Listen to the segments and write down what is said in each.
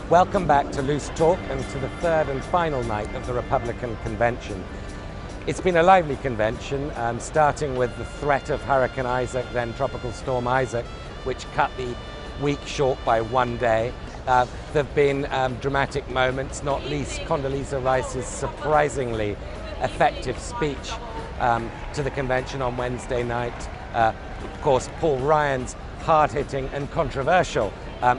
Welcome back to Loose Talk and to the third and final night of the Republican convention. It's been a lively convention, starting with the threat of Hurricane Isaac, then Tropical Storm Isaac, which cut the week short by one day. There have been dramatic moments, not least Condoleezza Rice's surprisingly effective speech to the convention on Wednesday night. Of course, Paul Ryan's hard-hitting and controversial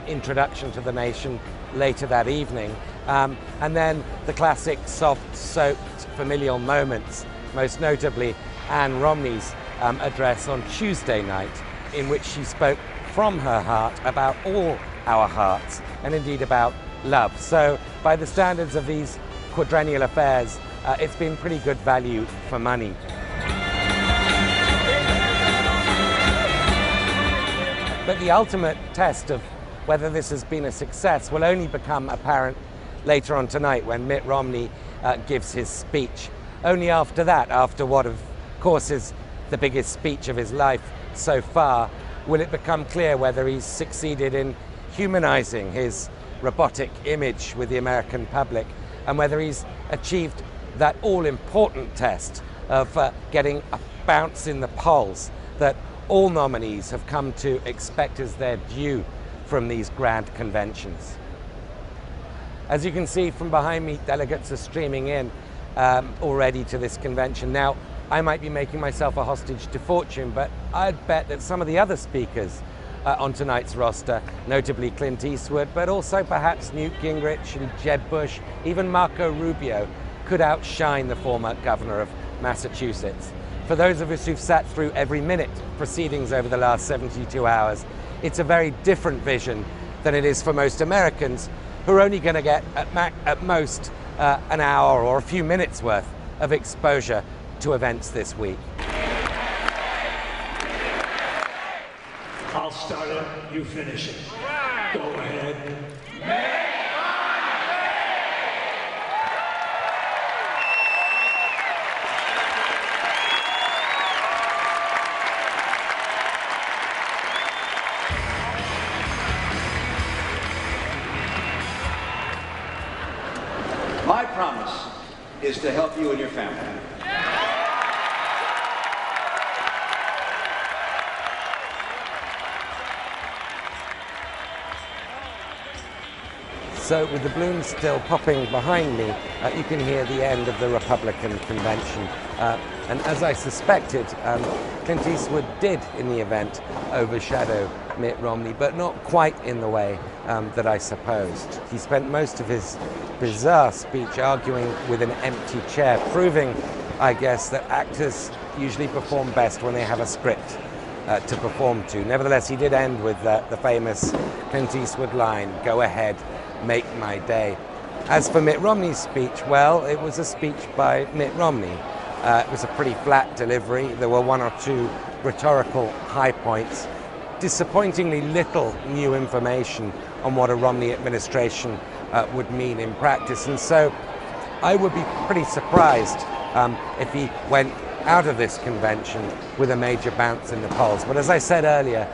introduction to the nation later that evening. And then the classic soft-soaked familial moments, most notably Anne Romney's address on Tuesday night, in which she spoke from her heart about all our hearts and indeed about love. So by the standards of these quadrennial affairs, it's been pretty good value for money. But the ultimate test of whether this has been a success will only become apparent later on tonight when Mitt Romney gives his speech. Only after that, after what of course is the biggest speech of his life so far, will it become clear whether he's succeeded in humanizing his robotic image with the American public and whether he's achieved that all-important test of getting a bounce in the polls that all nominees have come to expect as their due from these grand conventions. As you can see from behind me, delegates are streaming in already to this convention. Now, I might be making myself a hostage to fortune, but I'd bet that some of the other speakers on tonight's roster, notably Clint Eastwood, but also perhaps Newt Gingrich and Jeb Bush, even Marco Rubio, could outshine the former governor of Massachusetts. For those of us who've sat through every minute proceedings over the last 72 hours, it's a very different vision than it is for most Americans, who are only going to get at most an hour or a few minutes worth of exposure to events this week. I'll start it, you finish it. Go ahead. My promise is to help you and your family. So with the balloons still popping behind me, you can hear the end of the Republican convention. And as I suspected, Clint Eastwood did, in the event, overshadow Mitt Romney, but not quite in the way that I supposed. He spent most of his bizarre speech arguing with an empty chair, proving, I guess, that actors usually perform best when they have a script to perform to. Nevertheless, he did end with the famous Clint Eastwood line, "Go ahead, make my day." As for Mitt Romney's speech, well, it was a speech by Mitt Romney. It was a pretty flat delivery. There were one or two rhetorical high points. Disappointingly little new information on what a Romney administration would mean in practice. And so I would be pretty surprised if he went out of this convention with a major bounce in the polls. But as I said earlier,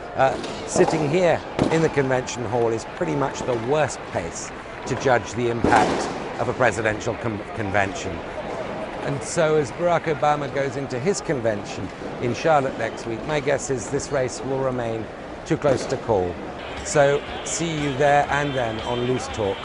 sitting here in the convention hall is pretty much the worst place to judge the impact of a presidential convention. And so as Barack Obama goes into his convention in Charlotte next week, my guess is this race will remain too close to call. So see you there and then on Loose Talk.